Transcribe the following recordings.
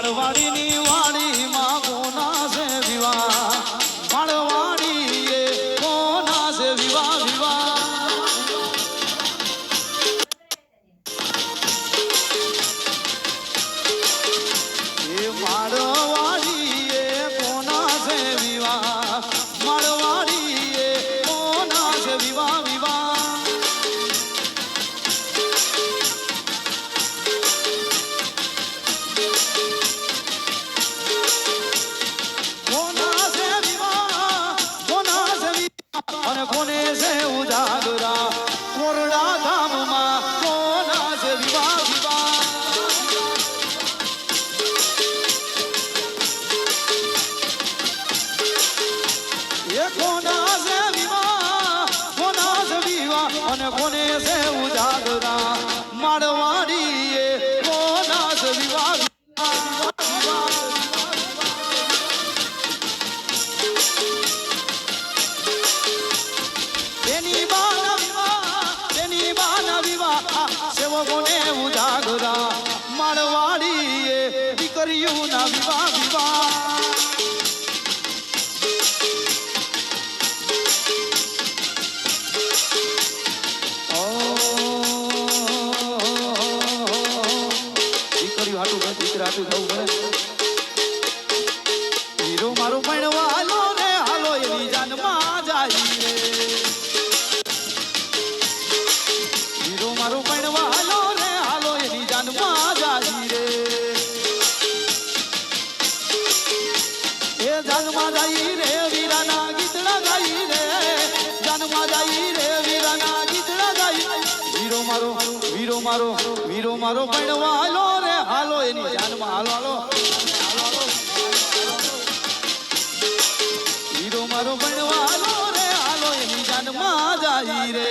માળવાડીની વાડીમાં કોના છે વિવાહ માળવાડી એ કોના છે વિવાહ વિવાહ એ માળવાડી એ કોના છે વિવાહ માળવાડી એ કોના છે વિવાહ વિવાહ અને કોને છે ઉજાગરા કોરડા ધામમાં કોના છે વિવાહ વિવાહ એ કોના છે વિવાહ અને કોને છે ઉજાગરા માળવાડી એ કોના છે વિવાહ સેવકોને ઉજાગરા માળવાડી એ દીકરીઓના વિવાહ વિવાહ દીકરીઓ હાટું દીકરા હાટું થવું પડે હીરો મારો ભણવા હાલો રે હાલો એની જાનમાં જાય રે હીરો મારો ભણવા હાલો રે હાલો એની જાનમાં જાય રે એ જાનમાં જાય રે વીરાના ગીતડા ગાઈ રે જાનમાં જાય રે વીરાના ગીતડા ગાઈ વીરો મારો ભણવા હાલો રે હાલો એની જાનમાં હાલો હાલો હીરો મારો ભણવા હાલો રે હાલો એની જાનમાં જાય રે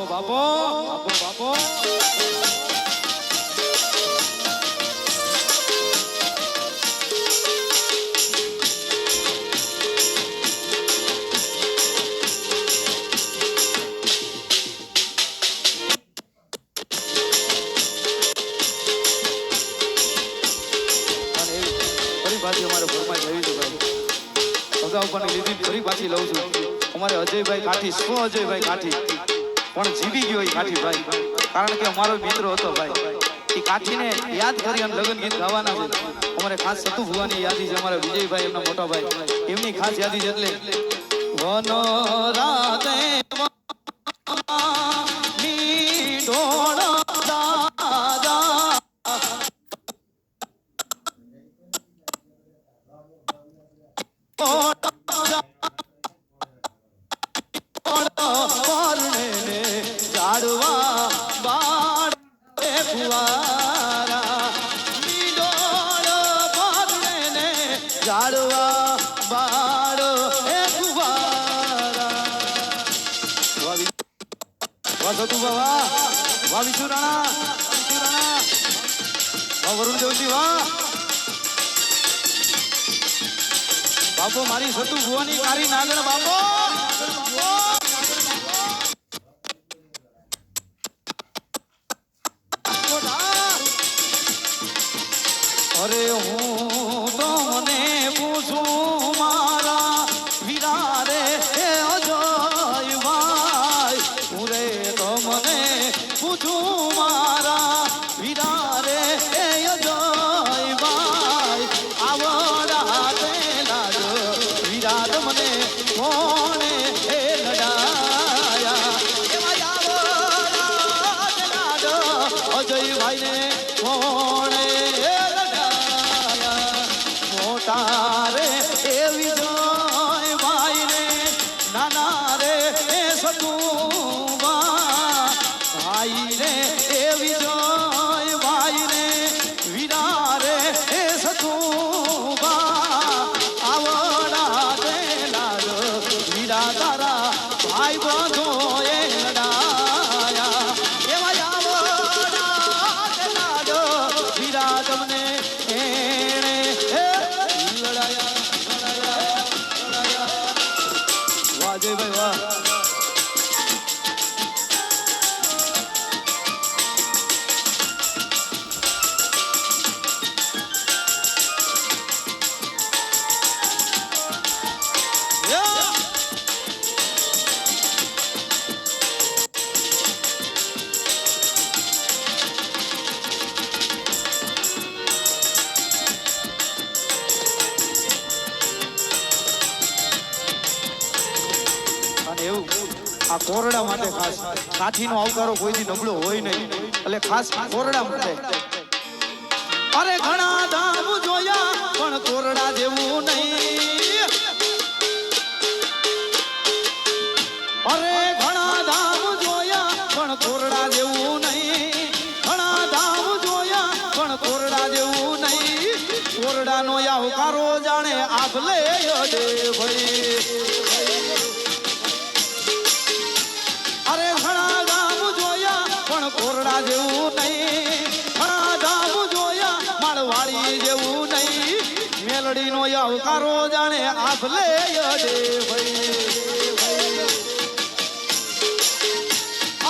બાપો પાછી અમારે ફરમાઈ આવી છે ભાઈ અગાઉ પણ લીધી ફરી પાછી લઉં છું અમારે અજયભાઈ કાઠી શું અજયભાઈ કાઠી પણ જીવી ગયો એ કાઠી ભાઈ કારણ કે અમારો મિત્ર હતો ભાઈ એ કાઠીને યાદ કરી અને લગ્ન ગીત ગાવાના છે અમારે ખાસ સતુ ભુવાની યાદી છે અમારા વિજયભાઈ એમના મોટા ભાઈ એમની ખાસ યાદી છે એટલે વનો રાતે વરુણ દેવજી વાહ બાપો મારી સતુ ભુવાની કારી નાગણ બાપો અરે હું તો મને પૂછું મારા વીરા રે અજય ભાઈ હું રે તો મને પૂછું મારા વીરા રે અજય ભાઈ આવડા તેલા વિરાટ મને કોણે લડાયા એવા આવડા તેલા અજય ભાઈ ને કોણે તારે એ વિજય ભાઈ ને નાના રે એ સતુવા ભાઈ રે એ આ કોરડા માટે ખાસ કાઠીનો આવકારો કોઈથી નબળો હોય નહીં એટલે ખાસ કોરડા માટે અરે ઘણા ધામ જોયા પણ કોરડા જેવું નહીં અરે ઘણા ધામ જોયા પણ કોરડા જેવું નહીં ઘણા ધામ જોયા પણ કોરડા જેવું નહીં કોરડાનો આવકારો જાણે આભલે દે ભાઈ અરે ઘણા ધામ જોયા પણ કોરડા જેવું નહીં ઘણા ધામ જોયા માળવાડી જેવું નહીં મેલડીનો આવકારો જાણે આભલે દે ભાઈ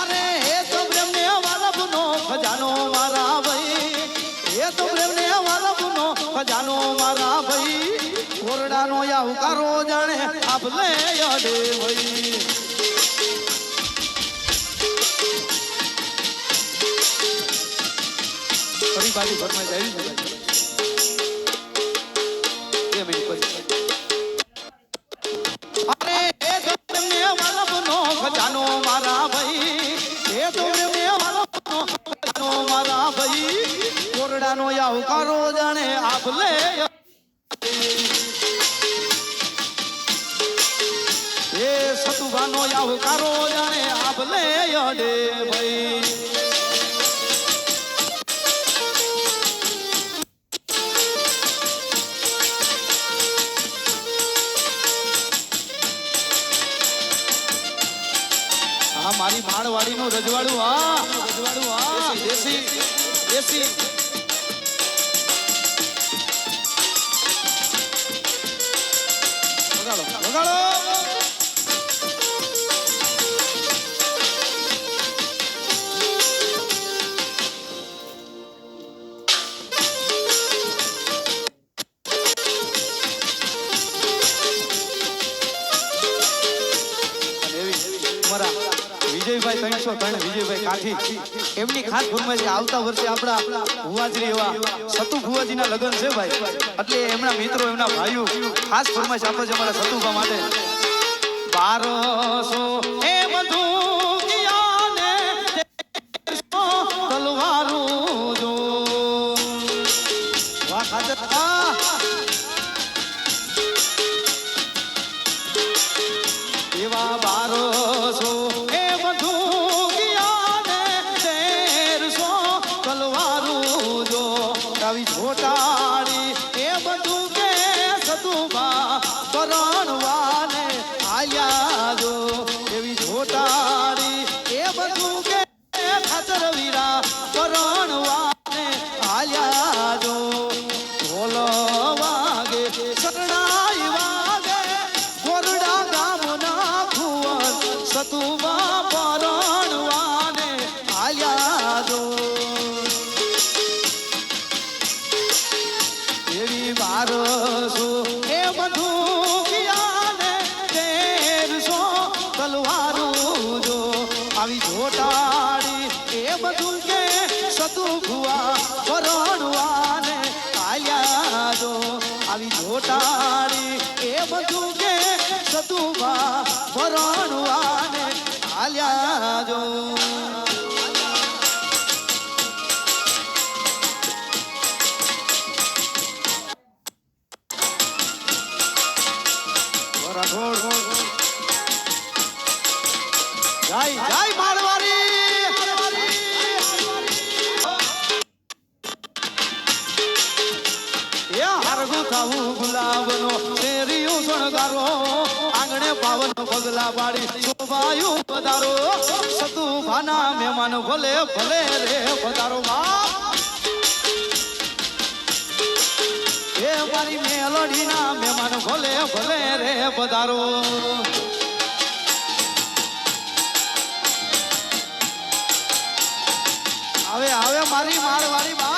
અરે હે તો પ્રેમને વાલભનો ખજાનો મારા ભાઈ હે તો પ્રેમને વાલભનો ખજાનો મારા ભાઈ કોરડાનો આવકારો જાણે આભલે દે ભાઈ ફરી બાજુ ઘરમાં જાય છે 2 મિનિટ પછી અરે એ તો પ્રેમને વાલભનો ખજાનો મારા ભાઈ એ તો પ્રેમને વાલભનો ખજાનો મારા ભાઈ કોરડાનો આવકારો જાણે આભલે એ સતુભાનો આવકારો જાણે આભલે દે ભાઈ મારી માળવાડીનું રજવાડું હા દેશી દેશી વગાડો વગાડો વિજયભાઈ 303 વિજયભાઈ કાઠી એમની ખાસ ફરમાઈશ કે આવતા વર્ષે આપણા ભુવાજી એવા સતુ ભુવાજીના લગ્ન છે ભાઈ એટલે એમના મિત્રો એમના ભાઈઓ ખાસ ફરમાઈશ આપે છે અમારા સતુભા માટે 1200 એ બધું કિયાને તલવારું જો વાહ ખાતર એવા 1200 છોટાડી એ બધું કે સતુભા પરણવાને આલ્યા જો એવી છોટાડી એ બધું કે ખાતર વીરા પરણવાને આલ્યા જો ઢોલ વાગે શરણાઈ વાગે કોરડા ગામના કુંવર સતુભા પરણવાને આલ્યા જો 1200 એ બધું કિયાને 1300 તલવારું જો આવી જોટાડી એ બધું કે સતુ ભુવા પરણવાને આલ્યા જો આવી જોટાડી એ બધું કે સતુભા પરણવાને આલ્યા જો જય જય માળવાડી એ હરગુ થાવું ગુલાબનો શેરીઓ શણગારો આંગણે પાવન પગલા પાડી શોભાયું પધારો સતુભાના મહેમાન ભલે ભલે રે પધારો બાપ એ મારી મેલડીના મહેમાન ભલે ભલે રે પધારો આવે આવે મારી માળવાડી બાપ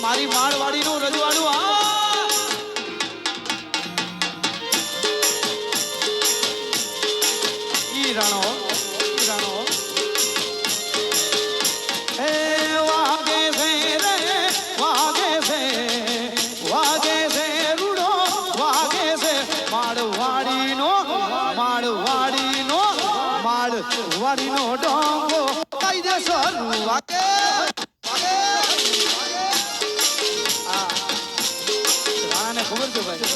મારી માળવાડીનું રજવાડું કાયદેસર વાગે રાણાને ખબર છે ભાઈ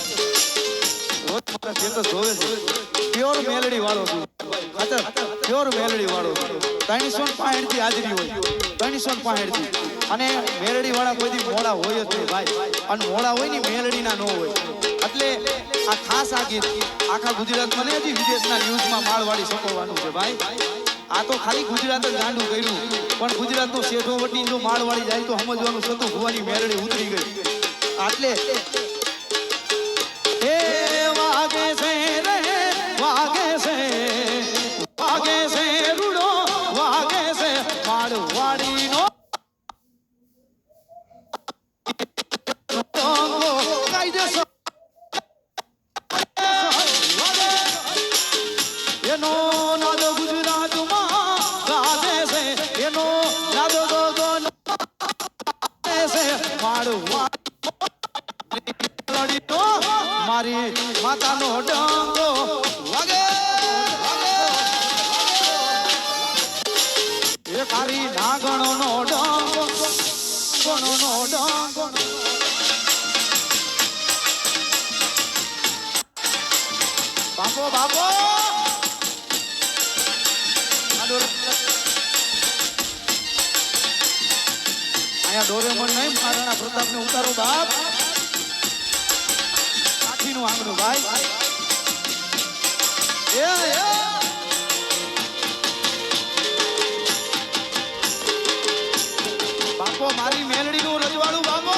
રોજ મારા સ્ટેટસ જોવે છે પ્યોર મેલડી વાળો છું પ્યોર મેલડી વાળો 365 થી હાજરી હોય 365 થી અને મેલડી વાળા કોઈ દી મોડા હોય જ નહીં ભાઈ અને મોડા હોય ને મેલડીના નો હોય એટલે આ ખાસ આ ગીત આખા ગુજરાતમાં ને હજી વિદેશના ન્યૂઝમાં માળવાડી સપોવાનું છે ભાઈ આ તો ખાલી ગુજરાત જ ગાંડું કર્યું પણ ગુજરાતનો શેઠો વટી જો માળવાડી જાય તો સમજવાનું સતું ભુવાની મેલડી ઉતરી ગઈ એટલે એ વાગે છે રે વાગે છે રૂડો વાગે છે માળવાડીનો કાયદેસર એનો નાદો ગુજરાતમાં ગાજે છે એનો નાદો માળવાડી મારી માતાનો ડંકો વાગે એ કારી નાગણનો ડંકો ગણનો ડંકો બાપો બાપો અહીંયા ડોરેમોન નહીં મહારાણા પ્રતાપને ઉતારો બાપ કાઠીનું આંગણું ભાઈ બાપો મારી મેલડીનું રજવાડું બાપો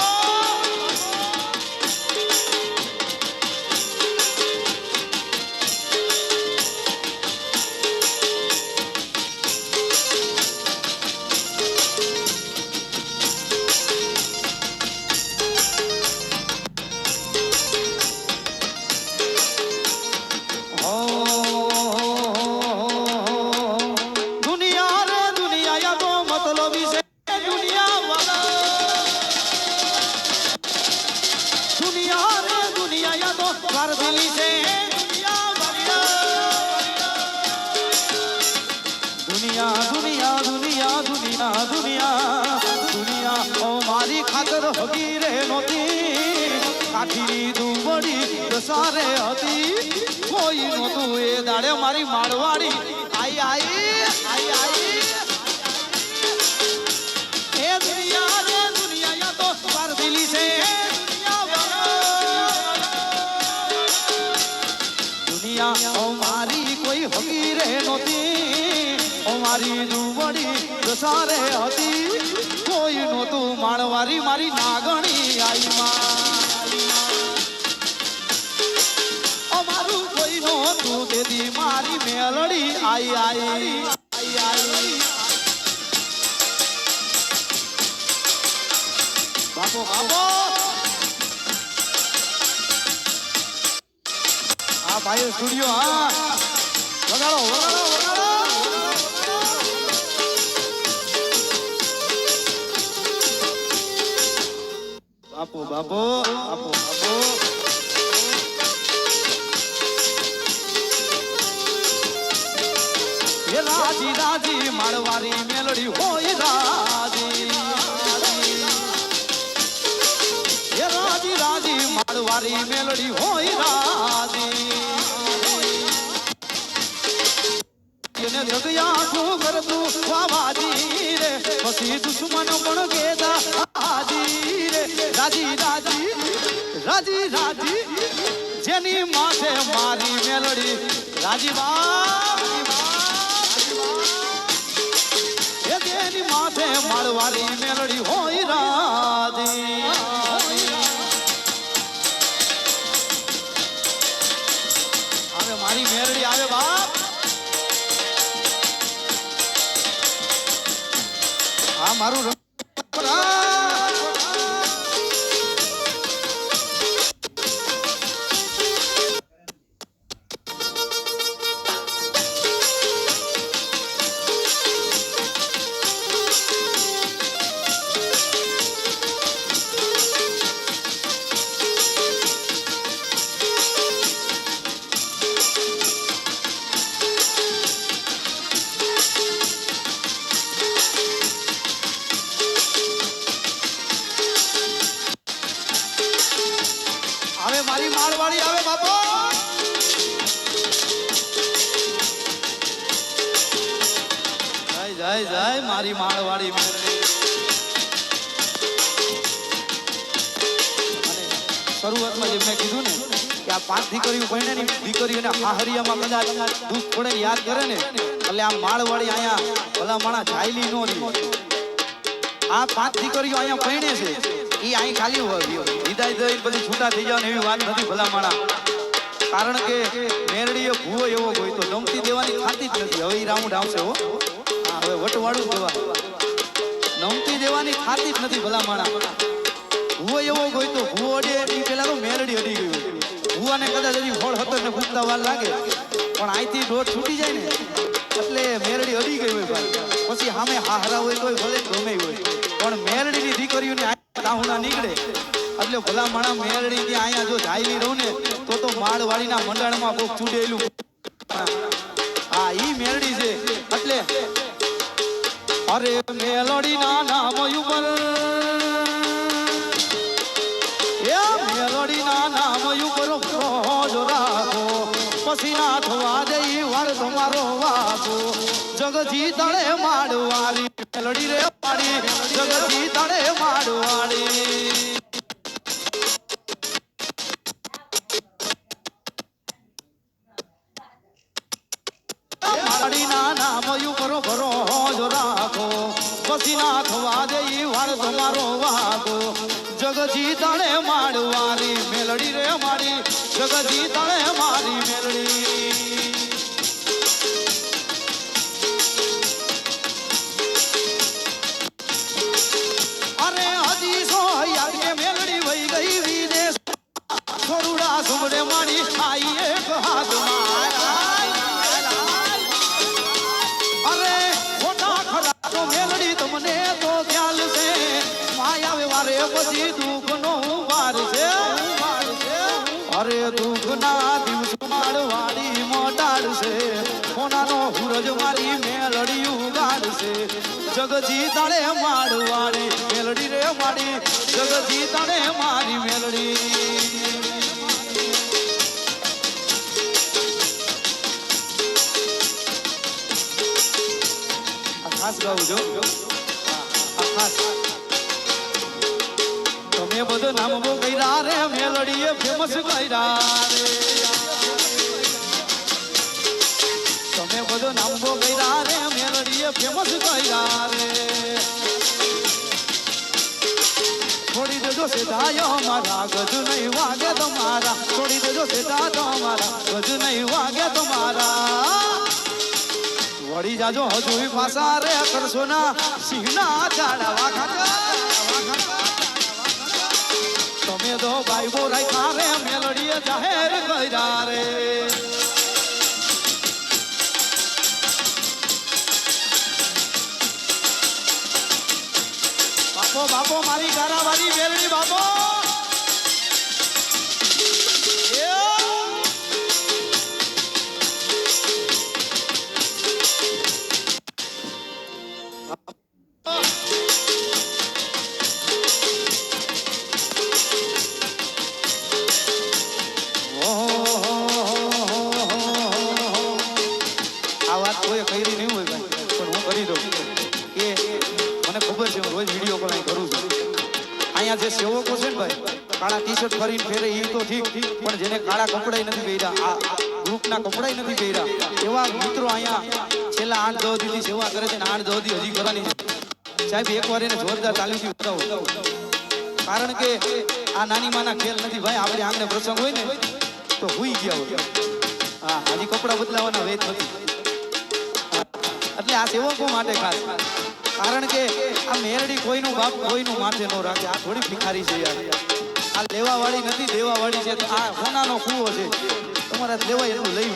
સારે હતી કોઈ નહોતું એ દાડે મારી માળવાડી આઈ આઈ આઈ આઈ એ દુનિયા રે દુનિયા તો પર દિલી છે દુનિયા ઓ મારી કોઈ હકી રે નહોતી ઓ મારી દુબડી સારે હતી કોઈ નહોતું માળવાડી મારી નાગણી આઈ માં તું દેદી મારી મેલડી આઈ આઈ આઈ આઈ બાપો બાપો આ ભાઈ સ્ટુડિયો હા વગાડો વગાડો વગાડો બાપો બાપો બાપો બાપો રાજી રાજી માળવારી મેલડી હોય રાજી એ રાજી રાજી માળવારી મેલડી હોય રાજી એને જગ્યા તું કરતું વાવાજી રે પછી દુશ્મન પણ ગેદા હાજી રે રાજી રાજી રાજી રાજી જેની માથે મારી મેલડી રાજી બાપ એની માથે માળવારી મેલડી હોય રાધી હવે મારી મેલડી આવે બાપ હા મારું મારી માળવાળી આવે બાપો. જય જય જય મારી માળવાળી મેલડી. શરૂઆતમાં જે મેં કીધું ને કે આ 5 દીકરીઓ પરણેની દીકરીઓના હાહરિયામાં કદાચ દુઃખ પડે યાદ કરે ને એટલે આ માળવાળી અહીંયા ભલા માણા જાયલી નો રહી. આ 5 દીકરીઓ અહીંયા પરણે છે એ અહીં ખાલી વિદાય દઈ બધી છૂટા થઈ જાય એવી વાત નથી ભલા માણા. કારણ કે મેરડીએ ભૂવો એવો હોય તો નમતી દેવાની ખાતી જ નથી. હવે એ રાઉન્ડ આવશે હો. હા હવે વટવાળું જવા નમતી દેવાની ખાતી જ નથી ભલા માણા. ભૂવો એવો હોય તો ભૂવો અડે એ પેલા તો મેરડી અડી ગયું. ભૂવાને કદાચ હજી ફળ હતો ને પૂછતા વાર લાગે પણ અહીંથી દોઢ છૂટી જાય ને એટલે મેરડી અડી ગઈ હોય ભાઈ. પછી સામે હાહરા હોય તોય ભલે ગમે હોય પણ મેરડીની દીકરીઓની તાહુણા નીકળે એટલે ભલા માણા મેરડી ત્યાં અહીંયા જો જાયલી રહું ને તો માળવાળીના મંડળમાં કોક ચૂડેલું. હા ઈ મેરડી છે એટલે અરે મેલડીના નામ ઉપર મેલડીના નામ ઉપર ફોજ રાખો પછી ના થવા દઈ વર તમારો વાસો. જગજી તળે માડવાળી મેલડી રે માડી જગજી તળે માડવાળી. માળડીના નામ ઉપર ભરોજ રાખો પછી ના થવા દઈ વર તમારો વાસો. જગજી તળે માડવાળી મેલડી રે માડી જગજી તળે મારી મેલડી. અરે હજી સો યાદ કે મેલડી વહી ગઈ વિદેશ થોડુડા સુમડે માડી આઈ એક હાથમાં. અરે ખોટા ખરા તો મેલડી તમને તો ખ્યાલ છે માયા વ્યવહારે પછી દુઃખ નો વાર છે. અરે દુઃખ ના દિવસ માળવાળી મોટાડશે કોનાનો હુરજ મારી મેલડી ઉગાડશે. જગજી તળે માળવાળી મેલડી રે માડી જગજી તળે મારી મેલડી. ખાસ ગાવું જો ખાસ તમે બધો નામ બો કર્યા રે મેલડીએ ફેમસ કર્યા રે. તમે બધો નામ બો કર્યા રે મેલડીએ ફેમસ કર્યા રે. છોડી દેજો સેધાયો મારા ગજ નહીં વાગે તમારા છોડી દેજો સેધા તમારા ગજ નહીં વાગે તમારા. વળી જાજો હજુ પાસા રે કરશો ના સિંહના ચાડાવા ખાતા. તમે તો ભાઈ બોરાઈ ખારે મેલડીએ જાહેર કર્યા રે. બાપો બાપો મારી ગારાવાળી મેલડી બાપો. આ વાત કોઈ કરી નહીં હોય ભાઈ પણ હું કરી દઉં કે મને ખબર છે હું રોજ વિડીયો કોલ અહીં કરું છું. અહીંયા જે સેવકો છે ને ભાઈ કાળા ટી શર્ટ ફરીને ફેરે એ તો ઠીક પણ જેને કાળા કપડાય નથી પહેર્યા આ ગ્રુપના કપડાય નથી પહેર્યા એવા મિત્રો અહીંયા છેલ્લા 8-10 દીથી સેવા કરે છે ને 8-10 દી હજી કરવાની છે. સાહેબ એકવાર એને જોરદાર તાલીમથી બતાવો. કારણ કે આ નાની માના ખેલ નથી ભાઈ. આપણે આંગણે પ્રસંગ હોય ને તો હુઈ ગયા હોય. હા હજી કપડા બદલાવાના વેત નથી. એટલે આ સેવકો માટે ખાસ કારણ કે આ મેરડી કોઈનું બાપ કોઈનું માથે ન રાખે. આ થોડી ભિખારી છે યાર. આ લેવાવાળી નથી દેવાવાળી છે. આ કોનાનો કૂવો છે તમારે લેવાય એટલું લઈ.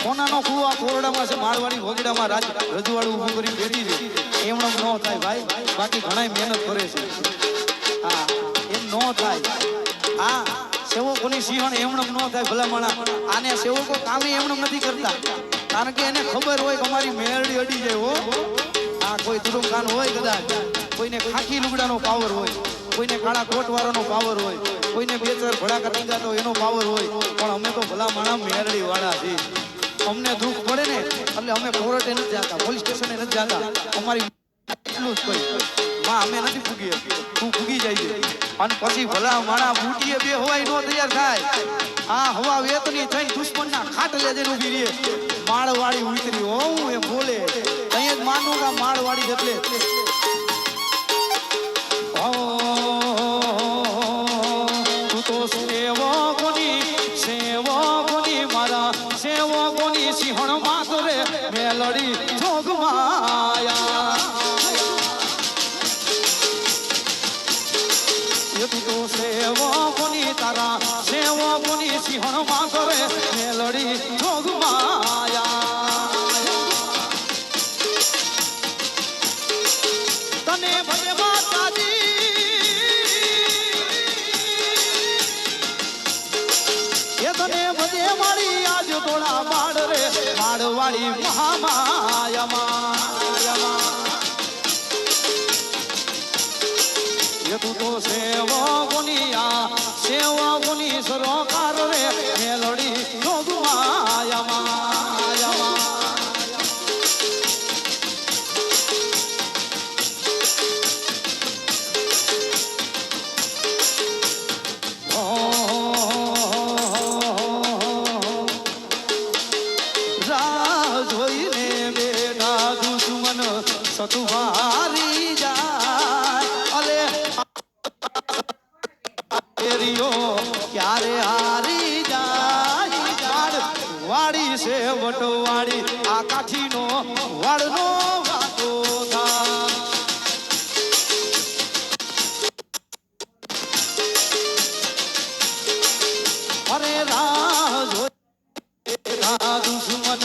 કોનાનો કૂવો આ કોરડામાં છે માળવાડી વગડામાં રજવાડું ઊભું કરી બેઠી છે. એમણો ન થાય ભાઈ. બાકી ઘણા મહેનત કરે છે. હા એમ ન થાય. આ સેવકોની સિંહણ એમણો ન થાય ભલા માણા. આને સેવકો કામે એમણો નથી કરતા કારણ કે એને ખબર હોય કે અમારી મેરડી અડી જાય હો. આ કોઈ તુરુમખાન હોય કદાચ કોઈને ખાખી લુગડાનો પાવર હોય કોઈને કાળા કોટ વાળાનો પાવર હોય કોઈને બે ચાર ભડાકા દીધા તો એનો પાવર હોય, પણ અમે તો ભલા માણા મેરડી વાળા છીએ. અમને દુઃખ પડે ને એટલે અમે કોર્ટે નથી જતા, પોલીસ સ્ટેશને નથી જતા. અમારી એટલું જ કહી માં અમે નથી ફૂગી, તું ફૂગી જાય છે. અને પછી ભલા માણા બુટીએ બે હવાઈ નો તૈયાર થાય. આ હવા વેતની થઈને દુશ્મનના ખાટલે જઈને ઊભી રહે. માળવાળી ઉતરી હોઉં એ બોલે અહીં જ માનું કે માળવાળી એટલે તું તો સેવો કોની મારા સેવો કોની સિંહણ માતરે મેલડી જોગ માયા. તું તો સેવો કોની તારા સેવો કોની સિંહણ માતરે મેલડી જોગ માયા. તને ભલે માતાજી તને બધે મારી આજ તોડા માડ રે માડવાળી મહામાયામાં. તું તો સેવો કોની આ સેવો કોની સરોકાર રે મેલડી જોગમાયામાં. સતુવારી જાય અલે ક્યારે હારી જાય. વાડી છે વટવાડી આ કાઠીનો વાડનો વાતો થાય. અરે રાહ જોઈ દુશ્મન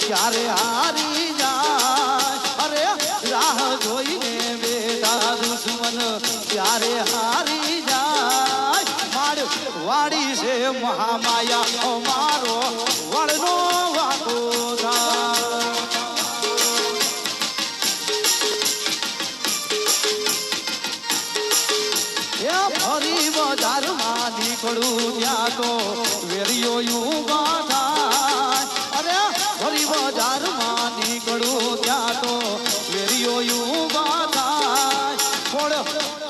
ક્યારે હારી જાય. રાહ જોઈને બેટા દુશ્મન ત્યારે હારી જાય. માડ વાડી છે મહામાયા મારો વડનો વાતો થાય. ફરી બજારમાં નીકળું ત્યાં તો વેરિયો યુગા થાય. અરે ફરી બજારમાં નીકળું ત્યાં તો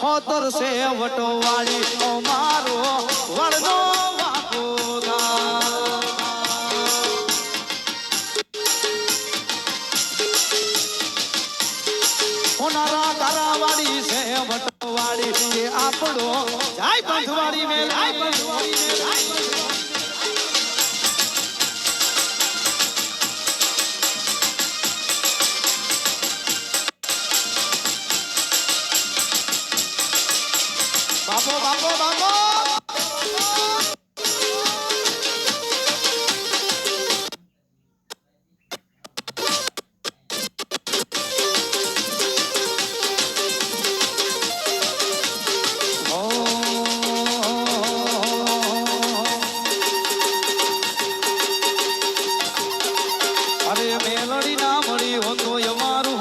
હોતર સે વટવાળી મારો વડનો વાકો હોનારા કારાવાળી છે વટવાળી એ આપણો જાય બંધવાળી મેં બાપો અરે મેલડી ના મળી હો તો અમારું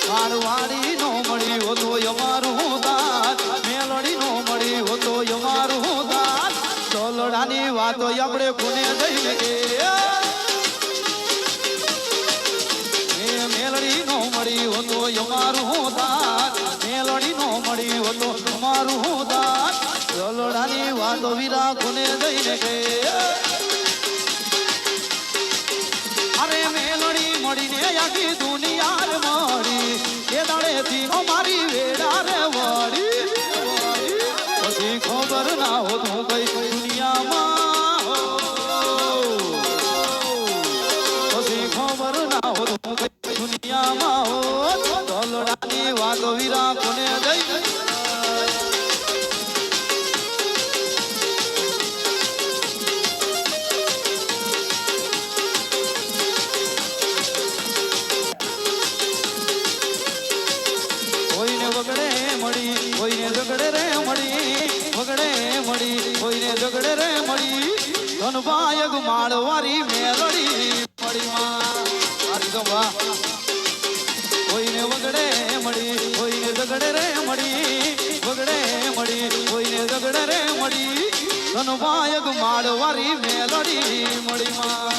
મારવાડી નો મળી હો તો અમારું દાત. મેલડી નો મળી હો તો અમારું દાત. દોલડાની વાતો આપણે કોને જઈને મેલડી નો મળી હો તો અમારું દાત. મેલડી નો મળી હો તો અમારું દાત. દોલડાની વાતો વીરા કોને જઈને કે અરે મેલડી મળીને આખી દુનિયા મળી એ દાડેથી અમારી વેડા રે વળી. પછી ખબર ના હો તું કઈ દુનિયામાં પછી ખબર ના હો તું કઈ દુનિયામાં હો. દોલડાની વાતો વીરા કોને જઈ ઝગડે રે મળી ધનભાયગ માળવારી મેલડી મળી માં કોઈને વગડે મળી કોઈને ઝગડે રે મળી ધનવાયક માળવારી મેલડી મળીમાં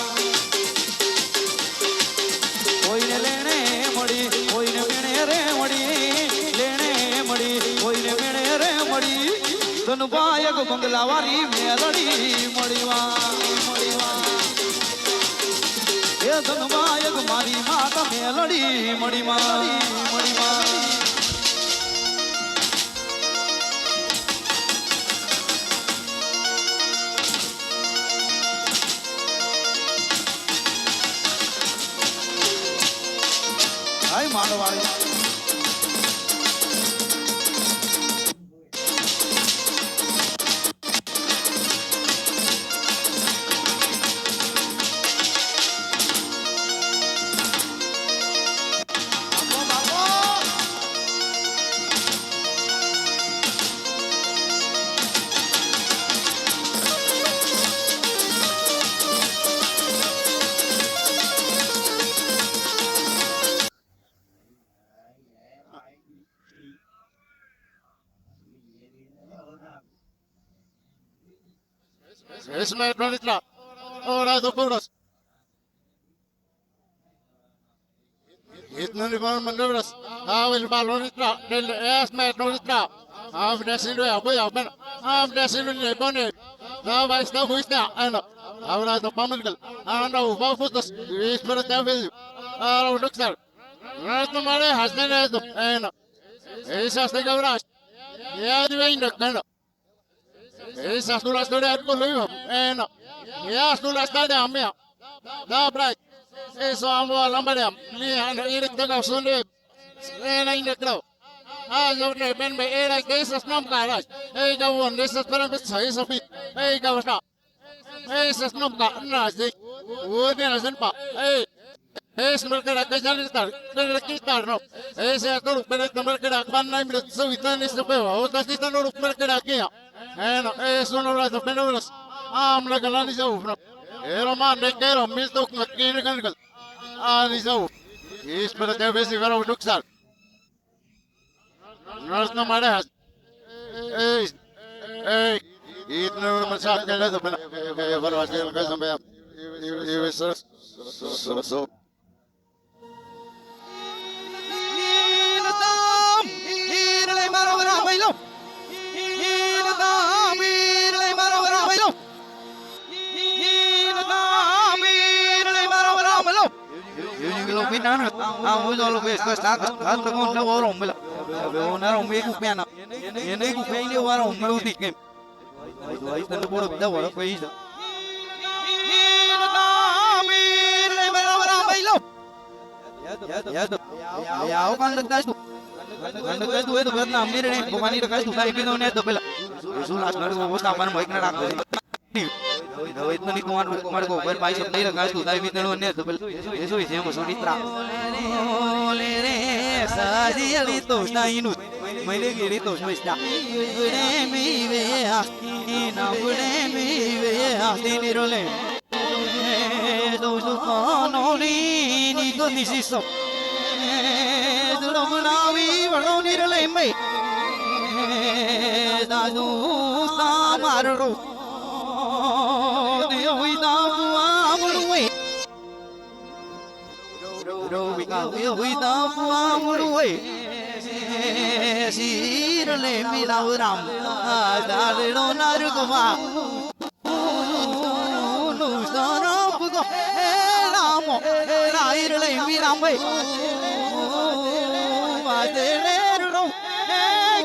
કોઈને લેણે મળી કોઈને મેણે રે મળી લેણે મળી કોઈને મેણે રે મળી ધનવાયક બંગલાવારી મેલડી મળીમાં એ ધનવાયક મારી માતા મેલડી મળીમાં હાય માંડવાળી Esme Ronitra, ora do Puros. Itno ni Pan Manduras, Awil Balonitra, del Esme Ronitra, Am Desilu Abu Yaman, Am Desilu Nebone, now I stop with that, and Avra the Pamagal, and of Bafutus, Spirit Devil, our Luxor. Rathamare has been as the end. It's just the garage. Yeah, the way in the kind of. Esas no las doy al colegio, ya no las doy a mí. Da bright, eso amo a la maria, ni a ir de la zona, era in the crowd. Ah, no le ven me era que esas no caras. Ella won, esas para empezar, eso fit. Ella va a esas no caras, would en pa. Es mercado que ya le quitar, no. Ese actor, pero el mercado, van a ir a su vida en este pueblo. Otras citas no lo mercado aquí. Eso no lo hace menos. La galani se ufra. Era más de que era mil toques que quiere ganar. Ni se ufra. Y espera que veas si va a luxar. No es no marejas. Y no me saca que le da pena. Que va a hacer el caso me. Y eso. Lo biết nó vui rồi lo biết có sao có con nó ổn mới là nó ổn biết cũng quen à hiện nay cũng quen đi qua ổn lâu thì kịp rồi nó có được đâu rồi quay rồi ya kan dekat tu kan dekat tu itu karena amir ni bukan ini dekat tu tapi itu ni tu bela itu last kali gua taman baik nak nak Dawit na ni kuman ko ber pai sa tayra gas tu dai bitano ne to eso ise mo so nitra le re sa di ali to sta inu mai le giri to so sta re mi ve a na re mi ve a ti ni ro le do so no ni ni ko ni si so do no na vi va no ni ro le mai da du sa mar ro Sirle milauram, darlo nargoma. No sarapugo, elamo, rairle mirambe. Madelero,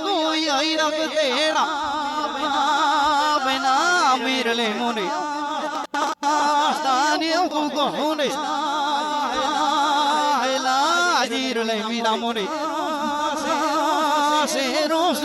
goya ira pedera. Bena mirle moni. Stani ugo hone. Dirle miramone. Seros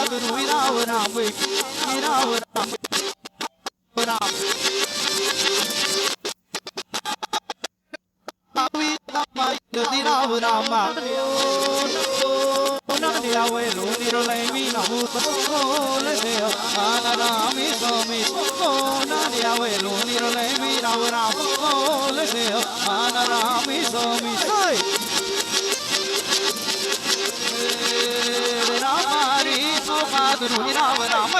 માધુરુ Ram Ram Ram Ram Ram Ram Ram આવે લોનીરો લઈ નામુ બોલે છે રામી સ્વામી નાની આવે લોનીરો લઈ રામ રામ બોલે છે રામી સ્વામી રામારી માધુરુ રામ રામ